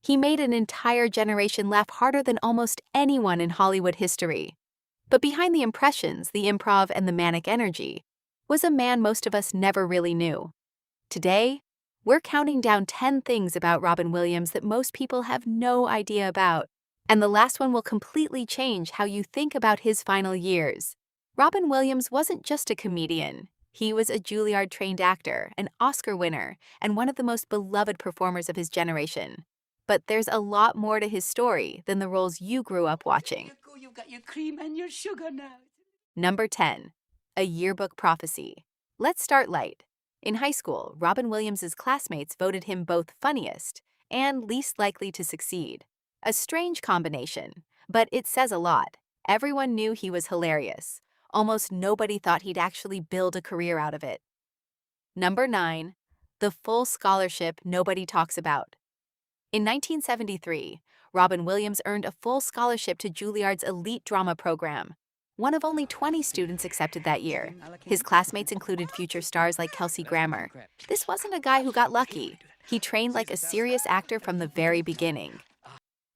He made an entire generation laugh harder than almost anyone in Hollywood history. But behind the impressions, the improv, and the manic energy was a man most of us never really knew. Today, we're counting down 10 things about Robin Williams that most people have no idea about. And the last one will completely change how you think about his final years. Robin Williams wasn't just a comedian. He was a Juilliard-trained actor, an Oscar winner, and one of the most beloved performers of his generation. But there's a lot more to his story than the roles you grew up watching. You've got your cream and your sugar now. Number 10. A yearbook prophecy. Let's start light. In high school, Robin Williams' classmates voted him both funniest and least likely to succeed. A strange combination, but it says a lot. Everyone knew he was hilarious. Almost nobody thought he'd actually build a career out of it. Number 9. The full scholarship nobody talks about. In 1973, Robin Williams earned a full scholarship to Juilliard's elite drama program. One of only 20 students accepted that year. His classmates included future stars like Kelsey Grammer. This wasn't a guy who got lucky. He trained like a serious actor from the very beginning.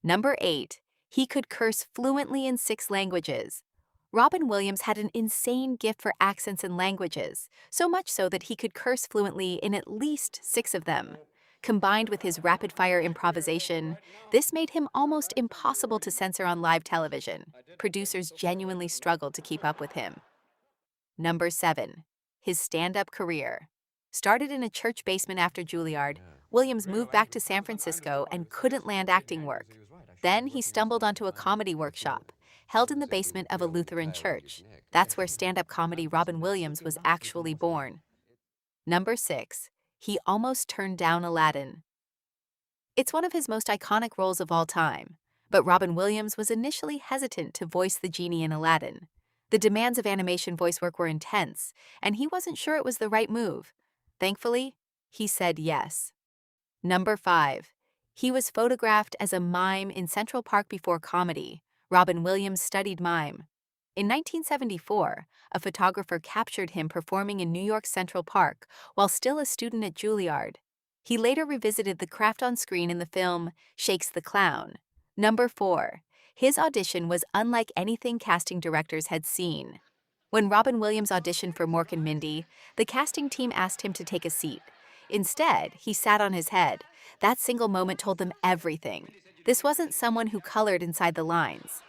Number 8. He could curse fluently in 6 languages. Robin Williams had an insane gift for accents and languages, so much so that he could curse fluently in at least 6 of them. Combined with his rapid-fire improvisation, this made him almost impossible to censor on live television. Producers genuinely struggled to keep up with him. Number 7. His stand-up career. Started in a church basement after Juilliard, Williams moved back to San Francisco and couldn't land acting work. Then he stumbled onto a comedy workshop, held in the basement of a Lutheran church. That's where stand-up comedy Robin Williams was actually born. Number 6. He almost turned down Aladdin. It's one of his most iconic roles of all time, but Robin Williams was initially hesitant to voice the genie in Aladdin. The demands of animation voice work were intense, and he wasn't sure it was the right move. Thankfully, he said yes. Number 5. He was photographed as a mime in Central Park before comedy. Robin Williams studied mime. In 1974, a photographer captured him performing in New York's Central Park while still a student at Juilliard. He later revisited the craft on screen in the film Shakes the Clown. Number 4. His audition was unlike anything casting directors had seen. When Robin Williams auditioned for Mork and Mindy, the casting team asked him to take a seat. Instead, he sat on his head. That single moment told them everything. This wasn't someone who colored inside the lines.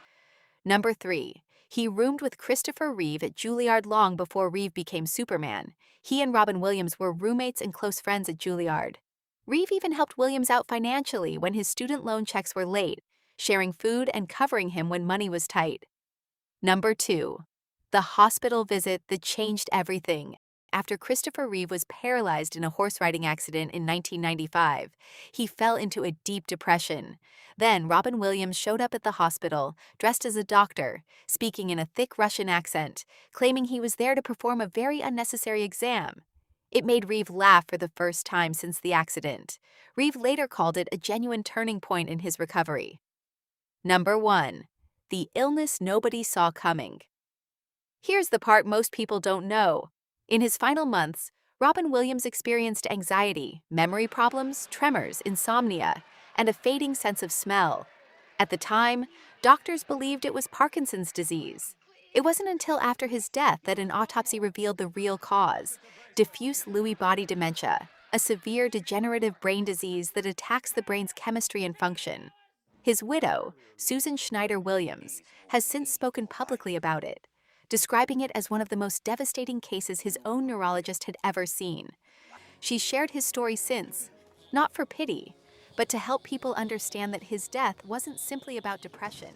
Number 3. He roomed with Christopher Reeve at Juilliard long before Reeve became Superman. He and Robin Williams were roommates and close friends at Juilliard. Reeve even helped Williams out financially when his student loan checks were late, sharing food and covering him when money was tight. Number 2. The hospital visit that changed everything. After Christopher Reeve was paralyzed in a horse riding accident in 1995, he fell into a deep depression. Then Robin Williams showed up at the hospital, dressed as a doctor, speaking in a thick Russian accent, claiming he was there to perform a very unnecessary exam. It made Reeve laugh for the first time since the accident. Reeve later called it a genuine turning point in his recovery. Number 1. The illness nobody saw coming. Here's the part most people don't know. In his final months, Robin Williams experienced anxiety, memory problems, tremors, insomnia, and a fading sense of smell. At the time, doctors believed it was Parkinson's disease. It wasn't until after his death that an autopsy revealed the real cause: diffuse Lewy body dementia, a severe degenerative brain disease that attacks the brain's chemistry and function. His widow, Susan Schneider Williams, has since spoken publicly about it, describing it as one of the most devastating cases his own neurologist had ever seen. She's shared his story since, not for pity, but to help people understand that his death wasn't simply about depression.